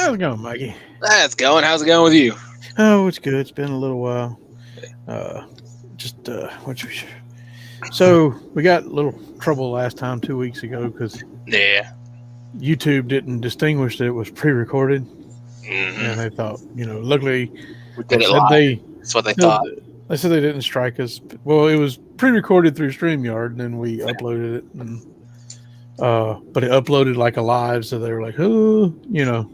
How's it going, Mikey? That's going. How's it going with you? Oh, it's good. It's been a little while. Uh, just what you? So we got a little trouble last time 2 weeks ago because Yeah. YouTube didn't distinguish that it was pre-recorded, and Hmm. they thought, luckily We they did it said live. they That's what they said thought. they said they didn't strike us. Well, it was pre-recorded through StreamYard, and then we uploaded it, and but it uploaded like alive, so they were like, oh, Yeah.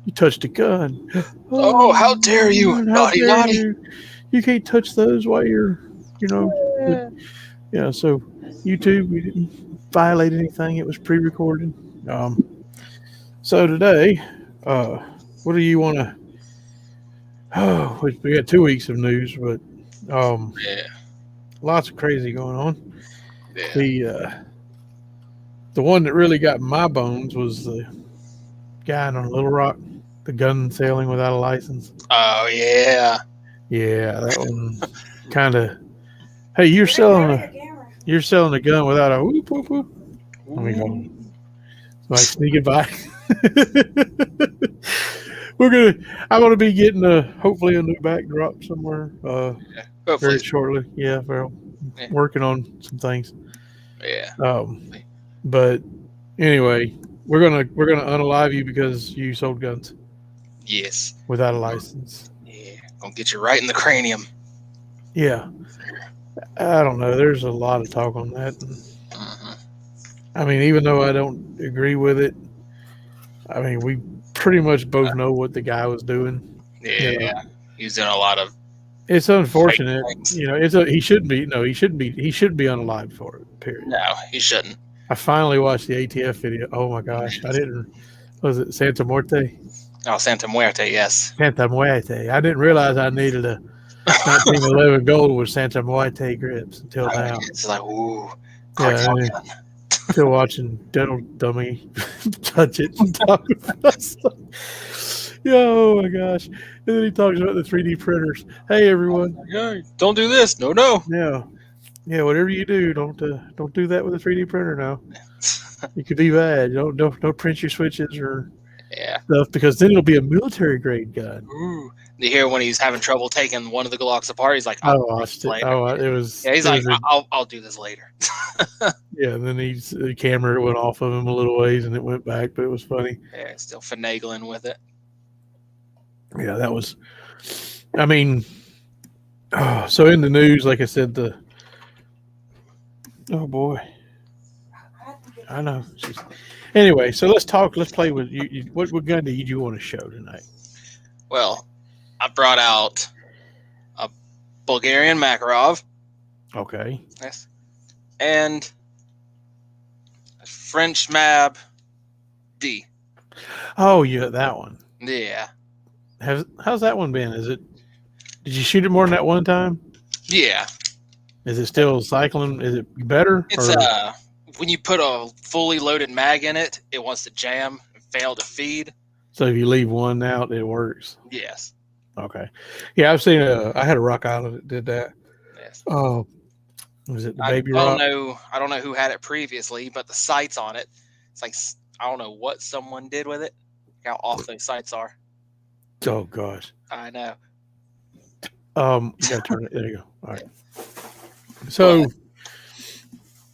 you touched a gun. Oh, how Oh, dare you, how naughty, dare naughty! you? You can't touch those while you're, you know, but, Yeah. yeah. So YouTube, we didn't violate anything. It was pre-recorded. Um, so today, uh, what do you want to? Oh, we got 2 weeks of news, but um, Yeah. lots of crazy going on. Yeah. The one that really got my bones was the guy on Little Rock, the gun selling without a license. Oh yeah. Yeah, that one kind of. Hey, you're selling a gun without a whoop whoop whoop. Let me go. Ooh. Somebody sneaking by. We're gonna. I'm gonna be getting hopefully a new backdrop somewhere Yeah. Hopefully. very shortly. Yeah, well, Yeah. working on some things. Yeah. Um, but anyway, we're gonna unalive you because you sold guns Yes. without a license. Yeah. Gonna get you right in the cranium. Yeah, I don't know. There's a lot of talk on that. And, Hmm. I mean, even though I don't agree with it, I mean, we pretty much both know what the guy was doing. You know, Yeah. He's doing a lot of it's fake unfortunate. things. He shouldn't be. No, he shouldn't be unalived for it. Period. No, he shouldn't. I finally watched the ATF video. Oh my gosh, I didn't. Was it Santa Muerte? Oh, Santa Muerte. Yes. Santa Muerte. I didn't realize I needed a 1911 gold with Santa Muerte grips until now. It's like ooh, Yeah, cartel and gun. still watching Dental Dummy touch it and talk about stuff. Yeah, oh my gosh. And then he talks about the 3D printers. Hey everyone. Yeah, don't do this. No, no. Yeah. Yeah, whatever you do, don't do that with a 3D printer now. It could be bad. Don't print your switches or Yeah. stuff because then it'll be a military grade gun. Ooh. You hear when he's having trouble taking one of the Glocks apart, he's like, I "I'll do this watched it. later." Oh, it was Yeah, he's it like, was a I'll do this later." yeah. And then the camera went off of him a little ways and it went back, but it was funny. Yeah, still finagling with it. Yeah, that was. I mean, so in the news, like I said, oh boy, I know. Anyway, so let's talk. Let's play with you. What gun did you want to show tonight? Well, I brought out a Bulgarian Makarov, Okay. yes, and a French Mab D. Oh, yeah, that one. Yeah, How's that one been? Did you shoot it more than that one time? yeah. Is it still cycling? Is it better? It's Or when you put a fully loaded mag in it, it wants to jam and fail to feed. so if you leave one out, it works. Yes, Okay. Yeah, I've seen I had a Rock Island that did that. yes. Oh, was it the I Baby don't Rock? know. I don't know who had it previously, but the sights on it, it's like I don't know what someone did with it. How off those sights are. Oh gosh. I know. You gotta turn it. There you go. All right. So But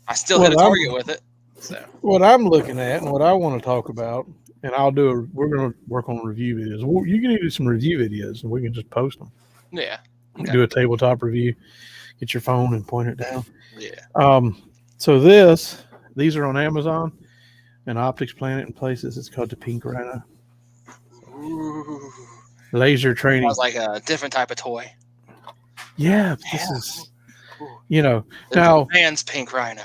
I still hit a what I'm target with it. So what I'm looking at and what I want to talk about, and we're gonna work on review videos. You can do some review videos, and we can just post them. yeah, okay. Do a tabletop review. Get your phone and point it down. Yeah. So these are on Amazon and Optics Planet and places. It's called the Pink Rhino Ooh. Laser Training. Sounds like a different type of toy. Yeah, this Yeah. is Ooh. now Man's pink rhino.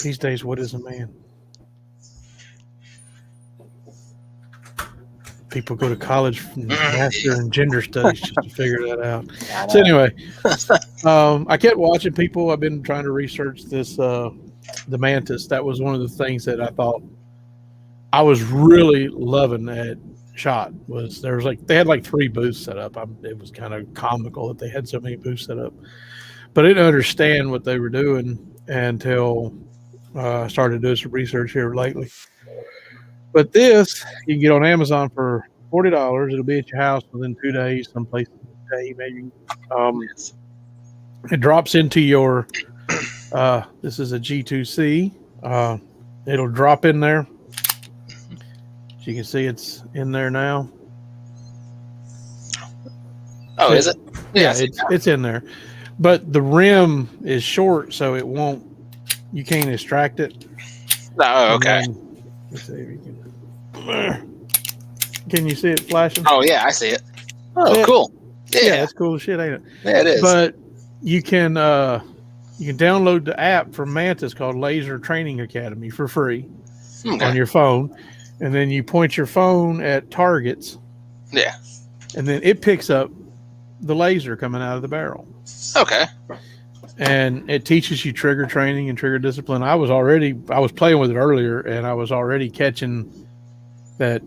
these days. What is a man? People go to college for master in gender studies just to figure that out. So anyway, I kept watching people. I've been trying to research this the Mantis. That was one of the things that I thought I was really loving at SHOT. Was there was like they had like 3 booths set up. It was kind of comical that they had so many booths set up, but I didn't understand what they were doing until I started doing some research here lately. But this you can get on Amazon for $40. It'll be at your house within 2 days, someplace today maybe. Um, Yes. it drops into your. This is a G2C. It'll drop in there. As you can see, it's in there now. Oh, is it? Yeah, I see it's in there, but the rim is short, so it won't. You can't extract it. Oh, okay. Let's see if you can. Can you see it flashing? Oh, yeah, I see it. Oh, Yeah. cool. Yeah, that's cool as shit, ain't it? Yeah, it is. But you can download the app from Mantis called Laser Training Academy for free on your phone, and then you point your phone at targets. Yeah. And then it picks up the laser coming out of the barrel. Okay. And it teaches you trigger training and trigger discipline. I was playing with it earlier, and I was already catching that,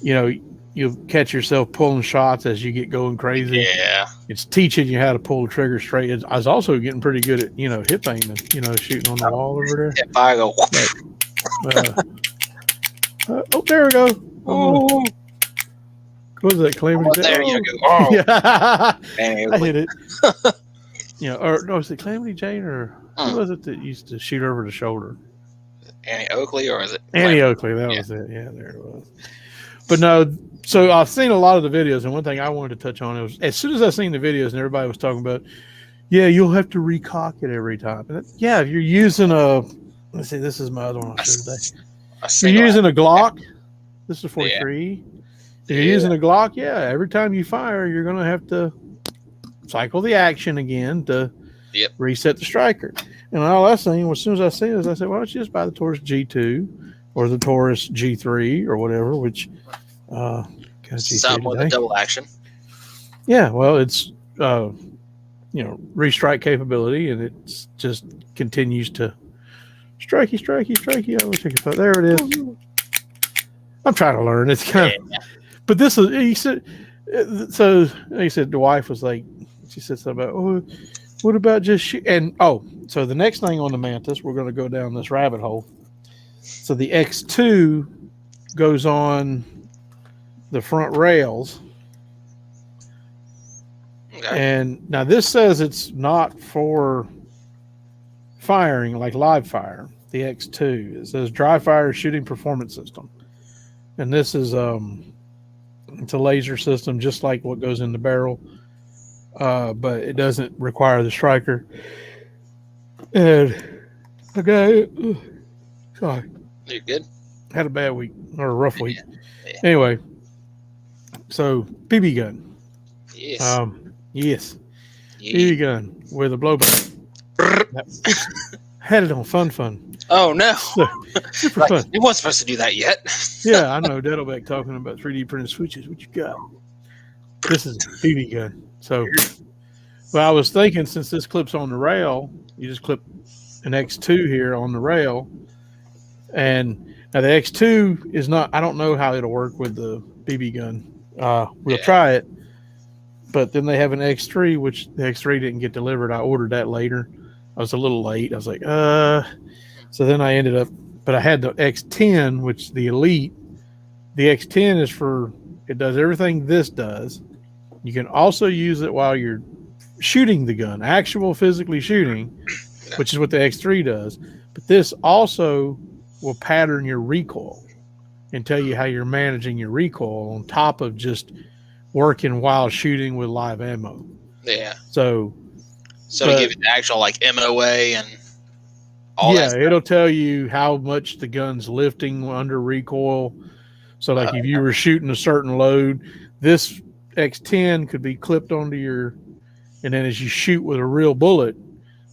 you'll catch yourself pulling shots as you get going crazy. Yeah. It's teaching you how to pull the trigger straight. I was also getting pretty good at, hip aiming, shooting on the wall over there. If I go. There we go. Oh. What was that, Calamity? There you go. Oh. Yeah. I hit it. Was it Calamity Jane or who was it that used to shoot over the shoulder? Annie Oakley, or is it? Annie Oakley, that was it. Yeah, there it was. But no, so I've seen a lot of the videos, and one thing I wanted to touch on was as soon as I seen the videos and everybody was talking about, you'll have to recock it every time. And if you're using let's see, this is my other one I showed today. You're using a Glock. This is a 43. Yeah. If you're using a Glock, every time you fire, you're going to have to cycle the action again to reset the striker. And all I seen, as soon as I seen this, I said, why don't you just buy the Taurus G2 or the Taurus G3 or whatever, which something with a double action. Yeah, well, it's restrike capability, and it just continues to strikey. I wish I could find. There it is. I'm trying to learn. It's kind of, but this is. He said. So he said the wife was like, she said something about, what about just shoot? And so the next thing on the Mantis, we're going to go down this rabbit hole. So the X2 goes on the front rails. Okay. And now this says it's not for firing, like live fire, the X2. It says dry fire shooting performance system. And this is it's a laser system just like what goes in the barrel. But it doesn't require the striker. And sorry. You good? Had a bad week or a rough week. Yeah. Anyway, so BB gun. Yes. Yes. Yeah. BB gun with a blowback. Had it on Fun. Oh no! So, super fun. You weren't supposed to do that yet. Yeah, I know. Daddleback talking about 3D printed switches. What you got? This is a BB gun. So, well, I was thinking since this clips on the rail, you just clip an X2 here on the rail. And now the X2 is not, I don't know how it'll work with the BB gun. We'll try it. But then they have an X3, which the X3 didn't get delivered. I ordered that later. I was a little late. I was like, So then I ended up, but I had the X10, which the Elite. The X10 is it does everything this does. You can also use it while you're shooting the gun, actual physically shooting, which is what the X3 does. But this also will pattern your recoil and tell you how you're managing your recoil on top of just working while shooting with live ammo. Yeah. So to give it the actual like MOA and all that stuff. It'll tell you how much the gun's lifting under recoil. So like if you were shooting a certain load, this X10 could be clipped onto and then as you shoot with a real bullet,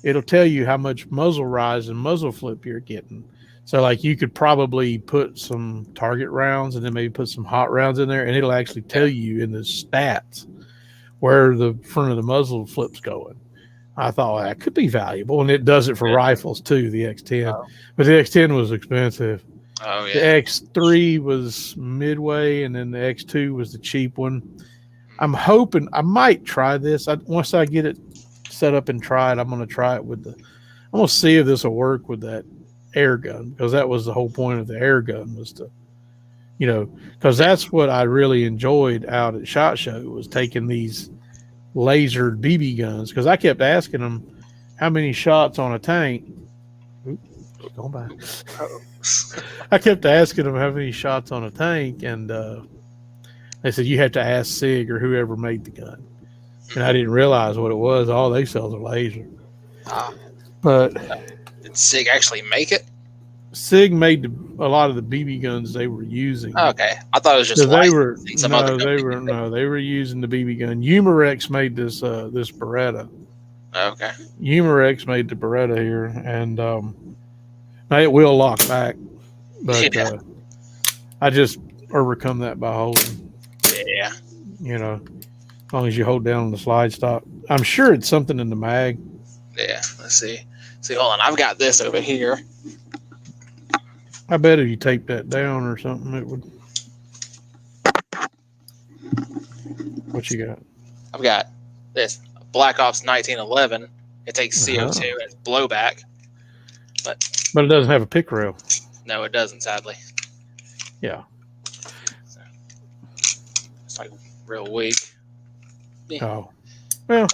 it'll tell you how much muzzle rise and muzzle flip you're getting. So like you could probably put some target rounds and then maybe put some hot rounds in there, and it'll actually tell you in the stats where the front of the muzzle flip's going. I thought that could be valuable, and it does it for rifles too, the X10. But the X10 was expensive. Oh yeah. The X3 was midway, and then the X2 was the cheap one. I'm hoping I might try this. Once I get it set up and try it, I'm going to try it with I'm going to see if this will work with that air gun, because that was the whole point of the air gun, was to because that's what I really enjoyed out at SHOT Show was taking these lasered BB guns. Because I kept asking them how many shots on a tank. Oop, going by. I kept asking them how many shots on a tank, and they said you have to ask SIG or whoever made the gun. And I didn't realize what it was. All they sell is a laser. But did SIG actually make it? SIG made a lot of the BB guns they were using. Okay, I thought it was just they were they were using the BB gun. Umarex made this Beretta. Okay. Umarex made the Beretta here, and now it will lock back, but I just overcome that by holding. Yeah. As long as you hold down on the slide stop. I'm sure it's something in the mag. Yeah. Let's see. Hold on. I've got this over here. I bet if you tape that down or something, it would. What you got? I've got this Black Ops 1911. It takes CO2 and it's blowback. But it doesn't have a pick rail. No, it doesn't, sadly. Yeah. So, it's like real weak. Yeah. Oh. Well.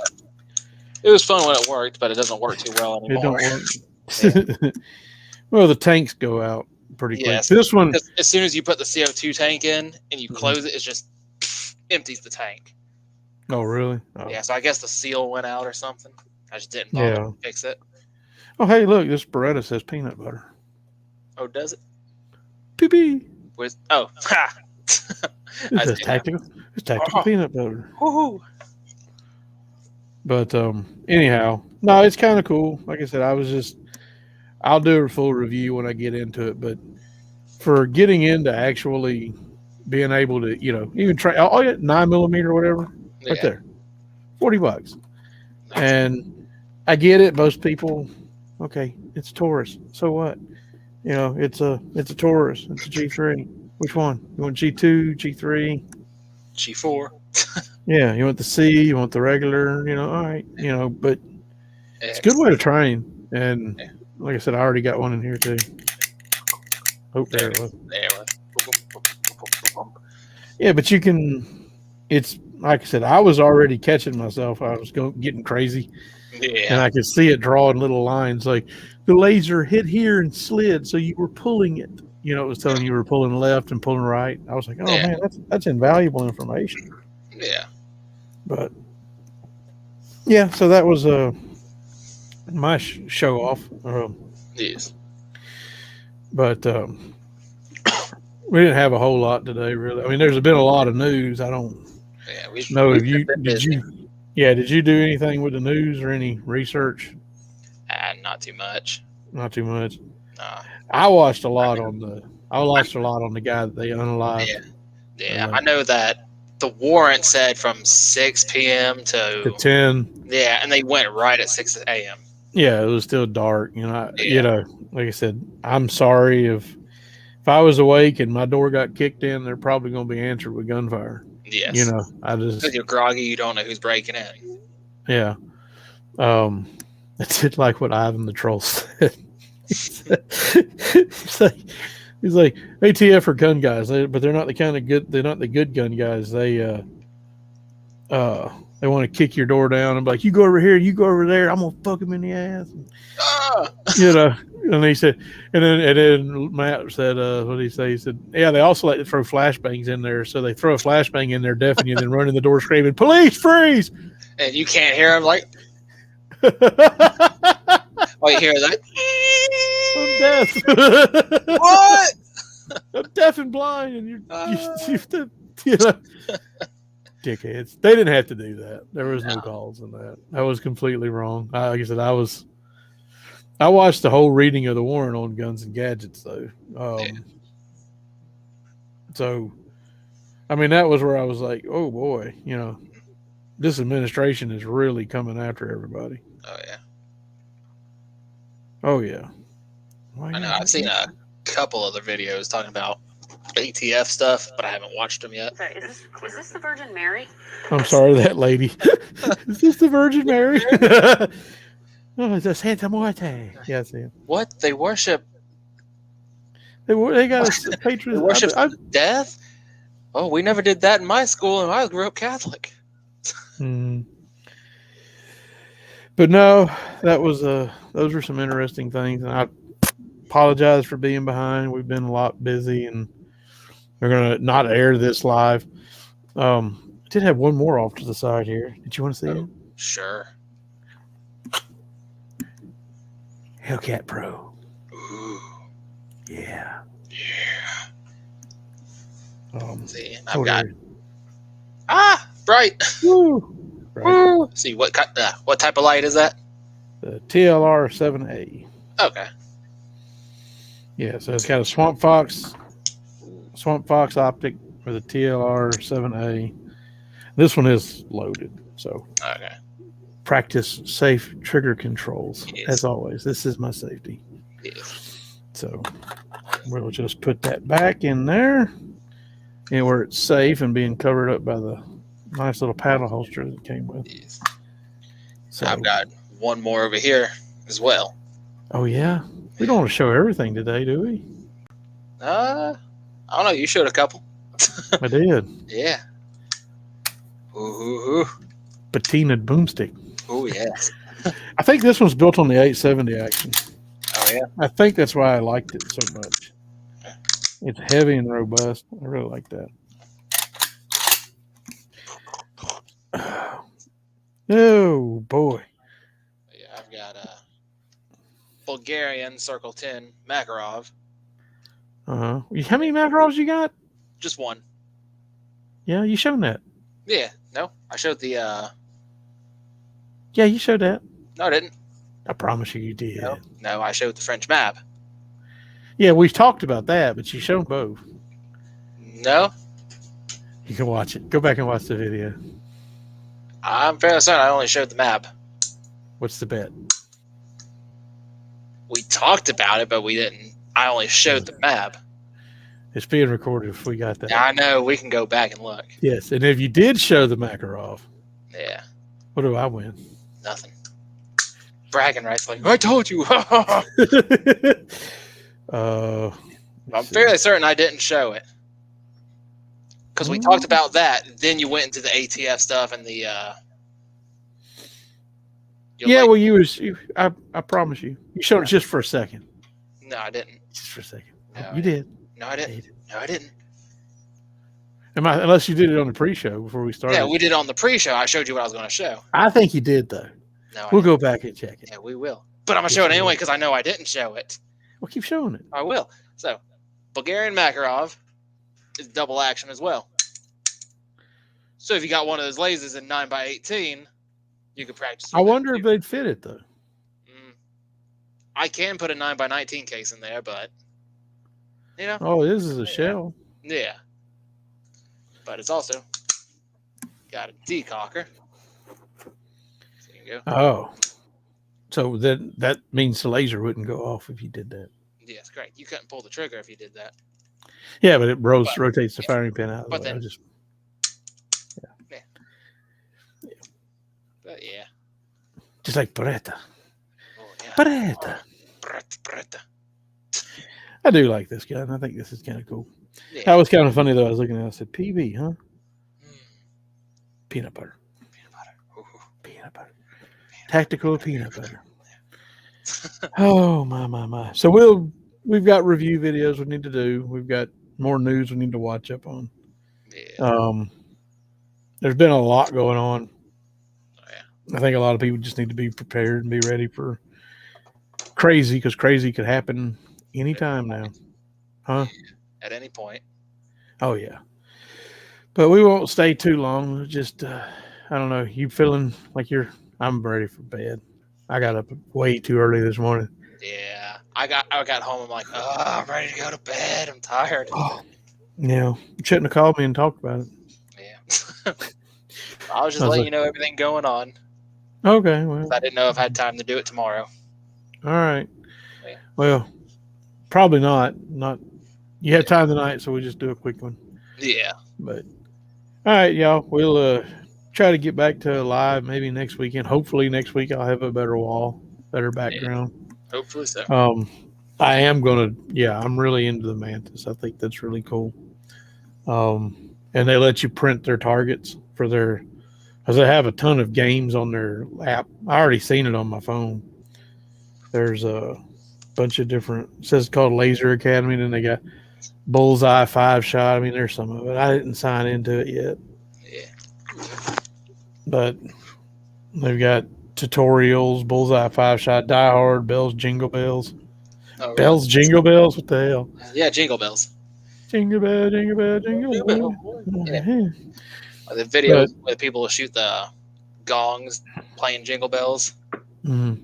It was fun when it worked, but it doesn't work too well anymore. It don't work. Well, the tanks go out pretty quick. Yes. This one, as soon as you put the CO2 tank in and you close it, it just empties the tank. Oh, really? Oh. Yeah, so I guess the seal went out or something. I just didn't bother to fix it. Oh, hey, look, this Beretta says peanut butter. Oh, does it? Pee-pee. Oh, ha! It's tactical peanut butter. Woohoo! But anyhow, no, it's kind of cool. Like I said, I'll do a full review when I get into it. But for getting into actually being able to, even try 9mm or whatever, right there, $40. Nice. And I get it. Most people, okay, it's Taurus. So what? It's a Taurus. It's a G3. Which one? You want G2, G3, G4? Yeah, you want the C, you want the regular. All right, but it's a good way to train. And like I said, I already got one in here too. Oh, there it was. Yeah, but you can. It's like I said, I was already catching myself. I was getting crazy, and I could see it drawing little lines like the laser hit here and slid, so you were pulling it. It was telling you were pulling left and pulling right. I was like, oh man, that's invaluable information. Yeah. But yeah, so that was my show off. Yes. But we didn't have a whole lot today, really. I mean, there's been a lot of news. I don't know if you did. Did you do anything with the news or any research? Not too much. Not too much. No. I watched a lot on the guy that they unalived. Yeah. I know that the warrant said from 6 p.m. to 10. Yeah, and they went right at 6 a.m. Yeah, it was still dark. Like I said, I'm sorry if I was awake and my door got kicked in, they're probably going to be answered with gunfire. Yes. I just because you're groggy, you don't know who's breaking in. Yeah. It's like what Ivan the Troll said. He's like ATF are gun guys, but they're not the kind of good. They're not the good gun guys. They want to kick your door down and be like, you go over here, you go over there. I'm gonna fuck him in the ass. And he said, and then Matt said, what did he say? He said, yeah, they also like to throw flashbangs in there, so they throw a flashbang in there, deafening you, then run in the door screaming, "Police, freeze!" And you can't hear him, like. All you hear is like, I'm deaf. What? I'm deaf and blind, and you're dickheads. They didn't have to do that. There was no calls in that. That was completely wrong. Like I said, I watched the whole reading of the warrant on guns and gadgets, though. So, I mean, that was where I was like, oh boy, this administration is really coming after everybody. Oh yeah. Oh yeah. I know. I've seen a couple other videos talking about ATF stuff, but I haven't watched them yet. Sorry, is this the Virgin Mary? I'm sorry, that lady. Is this the Virgin Mary? Oh, it's a Santa Muerte. Yes, yeah. What? They worship? They got a They patron. worship death. Oh, we never did that in my school, and I grew up Catholic. But no, that was those were some interesting things, and I apologize for being behind. We've been a lot busy, and we're gonna not air this live. I did have one more off to the side here. Did you want to see it? Sure. Hellcat Pro. Ooh. Yeah. Yeah. See, I've what got are- bright. Woo. Right. Woo. See what type of light is that? The TLR 7A. Okay. Yeah, so it's got a Swamp Fox optic for the TLR 7A. This one is loaded, so Okay. practice safe trigger controls. Yes. As always, this is my safety. Yes. So we'll just put that back in there, and where it's safe and being covered up by the nice little paddle holster that it came with. Yes. So I've got one more over here as well. Oh yeah, we don't want to show everything today, do we? I don't know. You showed a couple. I did. Yeah. Ooh. Patinaed boomstick. Oh yes. I think this one's built on the 870 action. Oh yeah. I think that's why I liked it so much. It's heavy and robust. I really like that. Oh boy. Yeah, I've got a Bulgarian Circle 10 Makarov. How many Makarovs you got? Just one. Yeah, you showed that. Yeah. No, I showed the. Yeah, you showed that. No, I didn't. I promise you did. No, I showed the French map. Yeah, we've talked about that, but you showed both. No, You can watch it. Go back and watch the video. I'm fairly certain I only showed the map. What's the bet? We talked about it, but we didn't. I only showed the map. It's being recorded if we got that. Now, I know we can go back and look. Yes, and if you did show the Makarov, Yeah, what do I win? nothing. Bragging rights, like I told you. I'm fairly certain I didn't show it because we talked about that. Then you went into the ATF stuff and the. Well, I promise you showed it just for a second. No, I didn't. Just for a second. No, You did. No, I didn't. No, I didn't. Unless you did it on the pre-show before we started. Yeah, we did it on the pre-show. I showed you what I was going to show. I think you did though. No, We'll go back and check it. Yeah, we will. But I'm going to show it anyway because I know I didn't show it. We'll keep showing it. I will. So, Bulgarian Makarov is double action as well. So if you got one of those lasers in 9x18, you could practice. I wonder if they'd fit it though. I can put a 9x19 case in there, but you know. Oh, this is a shell. Yeah. But it's also got a decocker. So you can go. Oh. So then that means the laser wouldn't go off if you did that. Yes, correct. You couldn't pull the trigger if you did that. Yeah, but it rotates the firing pin out of the way. Then, Yeah. But yeah. Just like Beretta. Oh, yeah. Beretta. Beretta. I do like this gun. I think this is kind of cool. Yeah. That was kind of funny though. I was looking at it, I said, PB, huh? Peanut butter. Peanut butter. Ooh. Peanut butter. Tactical peanut butter. Oh my. So we've got review videos we need to do. We've got more news we need to watch up on. Yeah. There's been a lot going on. Oh, yeah. I think a lot of people just need to be prepared and be ready for crazy, because crazy could happen anytime now. Huh? At any point. Oh yeah. But we won't stay too long. Just I don't know. You feeling like I'm ready for bed. I got up way too early this morning. Yeah. I got home, I'm like, I'm ready to go to bed. I'm tired. Oh, you shouldn't have called me and talked about it. Yeah. I was just letting you know everything going on. Okay. Well, I didn't know if I had time to do it tomorrow. All right. Yeah. Well, probably not. You have time tonight, so we'll just do a quick one. Yeah. But all right, y'all. We'll try to get back to live maybe next weekend. Hopefully next week I'll have a better wall, better background. Yeah. Hopefully so. I am gonna. Yeah, I'm really into the Mantis. I think that's really cool. And they let you print their targets for their, because they have a ton of games on their app. I already seen it on my phone. There's a bunch of different. It says it's called Laser Academy. Then they got Bullseye 5-Shot. I mean, there's some of it. I didn't sign into it yet, Yeah. but they've got tutorials, Bullseye 5-Shot, Die Hard, Bells, Jingle Bells. Oh, really? Bells, Jingle Bells? What the hell? Yeah, Jingle Bells. Jingle Bell, Jingle Bell, Jingle Bell. Yeah. The videos where people shoot the gongs playing Jingle Bells. Mm-hmm.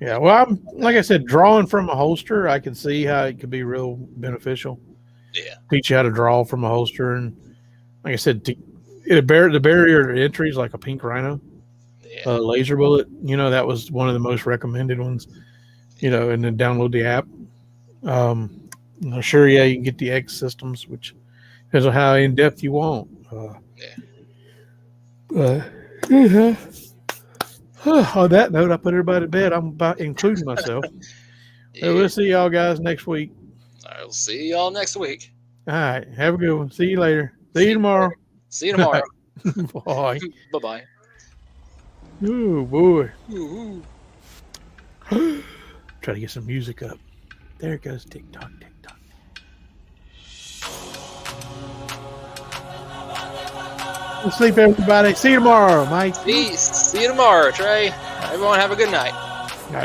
Yeah, well, I'm like I said, drawing from a holster, I can see how it could be real beneficial. Yeah. Teach you how to draw from a holster, and like I said, the barrier to entry is like a pink rhino, Yeah. laser bullet. You know, that was one of the most recommended ones. You know, and then download the app. Sure, yeah, you can get the X systems, which depends on how in depth you want. Yeah. On that note, I put everybody to bed. I'm about including myself. Yeah. We'll see y'all guys next week. I will see y'all next week. All right. Have a good one. See you later. See you tomorrow. See you tomorrow. Bye. Bye-bye. Oh, boy. Ooh. Try to get some music up. There it goes. Tick tock, tick tock. Good sleep, everybody. See you tomorrow, Mike. See you tomorrow, Trey. Everyone have a good night.